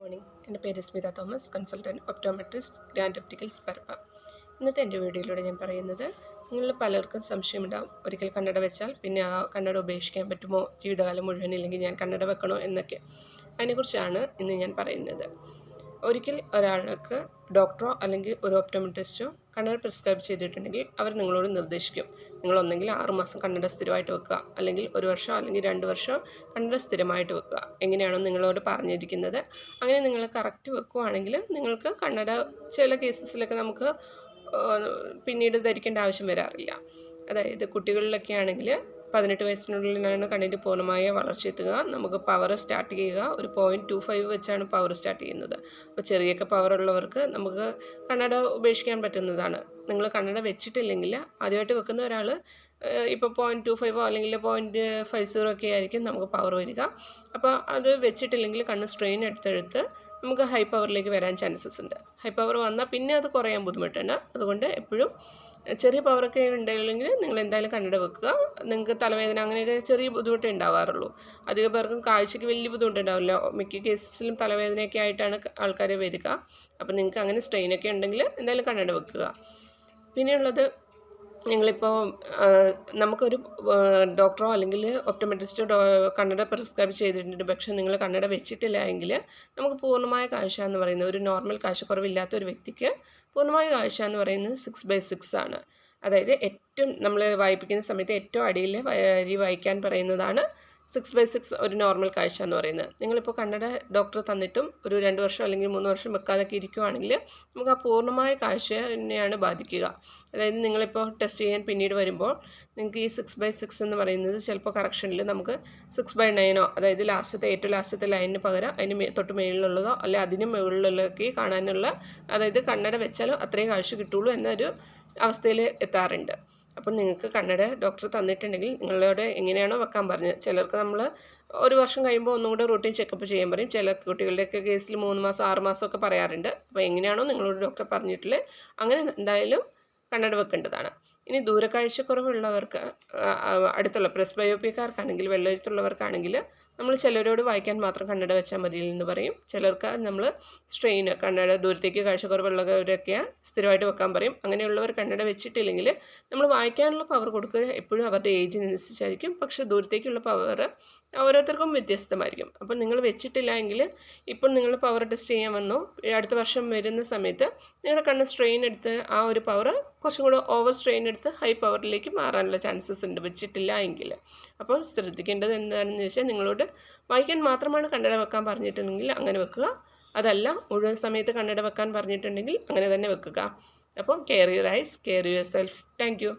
Morning. എൻ്റെ പേര് Smitha Thomas, consultant optometrist, grand opticals Parappa. ഇന്നത്തെ എൻ്റെ വീഡിയോയിലൂടെ ഞാൻ പറയുന്നത്, നിങ്ങളിൽ പലർക്കും സംശയമുണ്ടാകും, ഒരിക്കൽ കണ്ണട വെച്ചാൽ പിന്നെ ആ കണ്ണട ഉപേക്ഷിക്കാൻ പറ്റുമോ, ജീവിതകാലം മുഴുവൻ ഇല്ലെങ്കിൽ ഞാൻ കണ്ണട വെക്കണോ എന്നൊക്കെ. അതിനെക്കുറിച്ചാണ് ഇന്ന് ഞാൻ പറയുന്നത്. ഒരിക്കൽ ഒരാൾക്ക് ഡോക്ടറോ അല്ലെങ്കിൽ ഒരു ഓപ്റ്റോമെട്രിസ്റ്റോ കണ്ണട പ്രിസ്ക്രൈബ് ചെയ്തിട്ടുണ്ടെങ്കിൽ അവർ നിങ്ങളോട് നിർദ്ദേശിക്കും, നിങ്ങളൊന്നെങ്കിൽ 6 മാസം കണ്ണട സ്ഥിരമായിട്ട് വെക്കുക, അല്ലെങ്കിൽ 1 വർഷം അല്ലെങ്കിൽ 2 വർഷം കണ്ണട സ്ഥിരമായിട്ട് വെക്കുക. എങ്ങനെയാണോ നിങ്ങളോട് പറഞ്ഞിരിക്കുന്നത് അങ്ങനെ നിങ്ങൾ കറക്റ്റ് വെക്കുകയാണെങ്കിൽ നിങ്ങൾക്ക് കണ്ണട ചില കേസസിലൊക്കെ നമുക്ക് പിന്നീട് ധരിക്കേണ്ട ആവശ്യം വരാറില്ല. അതായത് കുട്ടികളിലൊക്കെ ആണെങ്കിൽ 18 വയസ്സിനുള്ളിലാണ് കണ്ണിൻ്റെ പൂർണ്ണമായ വളർച്ച എത്തുക. നമുക്ക് പവർ സ്റ്റാർട്ട് ചെയ്യുക ഒരു 0.25 വെച്ചാണ് പവർ സ്റ്റാർട്ട് ചെയ്യുന്നത്. അപ്പോൾ ചെറിയൊക്കെ പവറുള്ളവർക്ക് നമുക്ക് കണ്ണട ഉപേക്ഷിക്കാൻ പറ്റുന്നതാണ്. നിങ്ങൾ കണ്ണട വെച്ചിട്ടില്ലെങ്കിൽ ആദ്യമായിട്ട് വെക്കുന്ന ഒരാൾ ഇപ്പോൾ 0.25 അല്ലെങ്കിൽ 0.50 ഒക്കെ ആയിരിക്കും നമുക്ക് പവർ വരിക. അപ്പോൾ അത് വെച്ചിട്ടില്ലെങ്കിൽ കണ്ണ് സ്ട്രെയിൻ എടുത്തെടുത്ത് നമുക്ക് ഹൈ പവറിലേക്ക് വരാൻ ചാൻസസ് ഉണ്ട്. ഹൈ പവർ വന്നാൽ പിന്നെ അത് കുറയാൻ ബുദ്ധിമുട്ടുണ്ട്. അതുകൊണ്ട് എപ്പോഴും ചെറിയ പവറൊക്കെ ഉണ്ടെങ്കിൽ നിങ്ങൾ എന്തായാലും കണ്ണട വെക്കുക. നിങ്ങൾക്ക് തലവേദന അങ്ങനെയൊക്കെ ചെറിയ ബുദ്ധിമുട്ടേ ഉണ്ടാവാറുള്ളൂ. അധികം പേർക്കും കാഴ്ചയ്ക്ക് വലിയ ബുദ്ധിമുട്ടുണ്ടാവില്ല. മിക്ക കേസസിലും തലവേദനയൊക്കെ ആയിട്ടാണ് ആൾക്കാർ വരിക. അപ്പോൾ നിങ്ങൾക്ക് അങ്ങനെ സ്ട്രെയിനൊക്കെ ഉണ്ടെങ്കിൽ എന്തായാലും കണ്ണട വെക്കുക. പിന്നെയുള്ളത്, നിങ്ങളിപ്പോൾ നമുക്കൊരു ഡോക്ടറോ അല്ലെങ്കിൽ ഒപ്റ്റോമെട്രിസ്റ്റോ കണ്ണട പ്രിസ്ക്രൈബ് ചെയ്തിട്ടുണ്ട്, പക്ഷേ നിങ്ങൾ കണ്ണട വെച്ചിട്ടില്ല എങ്കിൽ നമുക്ക് പൂർണ്ണമായ കാഴ്ച എന്ന് പറയുന്നത്, ഒരു നോർമൽ കാഴ്ചക്കുറവില്ലാത്ത ഒരു വ്യക്തിക്ക് പൂർണ്ണമായ കാഴ്ച എന്ന് പറയുന്നത് 6/6 ആണ്. അതായത് ഏറ്റവും നമ്മൾ വായിപ്പിക്കുന്ന സമയത്ത് ഏറ്റവും അടിയിൽ വരി വായിക്കാൻ പറയുന്നതാണ് 6/6 ഒരു നോർമൽ കാഴ്ച എന്ന് പറയുന്നത്. നിങ്ങളിപ്പോൾ കണ്ണട ഡോക്ടർ തന്നിട്ടും ഒരു 2 വർഷം അല്ലെങ്കിൽ 3 വർഷം വെക്കാതൊക്കെ ഇരിക്കുകയാണെങ്കിൽ നമുക്ക് ആ പൂർണ്ണമായ കാഴ്ച തന്നെയാണ് ബാധിക്കുക. അതായത് നിങ്ങളിപ്പോൾ ടെസ്റ്റ് ചെയ്യാൻ പിന്നീട് വരുമ്പോൾ നിങ്ങൾക്ക് ഈ 6/6 എന്ന് പറയുന്നത് ചിലപ്പോൾ കറക്ഷനിൽ നമുക്ക് 6/9 അതായത് ഏറ്റവും ലാസ്റ്റത്തെ ലൈനിന് പകരം അതിന് തൊട്ട് മേളിലുള്ളതോ അല്ലെ അതിന് മുകളിലൊക്കെ കാണാനുള്ള, അതായത് കണ്ണട വെച്ചാലും അത്രയും കാഴ്ച കിട്ടുള്ളൂ എന്നൊരു അവസ്ഥയിൽ എത്താറുണ്ട്. അപ്പം നിങ്ങൾക്ക് കണ്ണട ഡോക്ടർ തന്നിട്ടുണ്ടെങ്കിൽ നിങ്ങളോട് എങ്ങനെയാണോ വെക്കാൻ പറഞ്ഞത്, ചിലർക്ക് നമ്മൾ 1 വർഷം കഴിയുമ്പോൾ ഒന്നും കൂടെ റൂട്ടീൻ ചെക്കപ്പ് ചെയ്യാൻ പറയും. ചില കുട്ടികളുടെയൊക്കെ കേസിൽ 3 മാസം 6 മാസമൊക്കെ പറയാറുണ്ട്. അപ്പോൾ എങ്ങനെയാണോ നിങ്ങളോട് ഡോക്ടർ പറഞ്ഞിട്ടുള്ളത് അങ്ങനെ എന്തായാലും കണ്ണട വെക്കേണ്ടതാണ്. ഇനി ദൂരക്കാഴ്ചക്കുറവുള്ളവർക്ക്, അടുത്തുള്ള പ്രസ്ബയോപ്പിക്കാർക്കാണെങ്കിൽ, വെള്ളെഴുത്തുള്ളവർക്കാണെങ്കിൽ നമ്മൾ ചിലരോട് വായിക്കാൻ മാത്രം കണ്ണട വെച്ചാൽ മതി എന്ന് പറയും. ചിലർക്ക് നമ്മൾ കണ്ണട ദൂരത്തേക്ക് കാഴ്ചക്കുറവുള്ളവരൊക്കെ സ്ഥിരമായിട്ട് വെക്കാൻ പറയും. അങ്ങനെയുള്ളവർ കണ്ണട വെച്ചിട്ടില്ലെങ്കിൽ നമ്മൾ വായിക്കാനുള്ള പവർ കൊടുക്കുക എപ്പോഴും അവരുടെ ഏജിനനുസരിച്ചായിരിക്കും. പക്ഷേ ദൂരത്തേക്കുള്ള പവർ ഓരോരുത്തർക്കും വ്യത്യസ്തമായിരിക്കും. അപ്പം നിങ്ങൾ വെച്ചിട്ടില്ല എങ്കിൽ ഇപ്പോൾ നിങ്ങൾ പവർ ടെസ്റ്റ് ചെയ്യാൻ വന്നു, അടുത്ത വർഷം വരുന്ന സമയത്ത് നിങ്ങളുടെ കണ്ണ് സ്ട്രെയിൻ എടുത്ത് ആ ഒരു പവർ കുറച്ചും കൂടെ ഓവർ സ്ട്രെയിൻ എടുത്ത് ഹൈ പവറിലേക്ക് മാറാനുള്ള ചാൻസസ് ഉണ്ട് വെച്ചിട്ടില്ല എങ്കിൽ. അപ്പോൾ ശ്രദ്ധിക്കേണ്ടത് എന്താണെന്ന് വെച്ചാൽ, നിങ്ങളോട് വായിക്കാൻ മാത്രമാണ് കണ്ണട വെക്കാൻ പറഞ്ഞിട്ടുണ്ടെങ്കിൽ അങ്ങനെ വെക്കുക. അതല്ല, മുഴുവൻ സമയത്ത് കണ്ണട വെക്കാൻ പറഞ്ഞിട്ടുണ്ടെങ്കിൽ അങ്ങനെ തന്നെ വെക്കുക. അപ്പോൾ care your eyes, care your self. Thank you.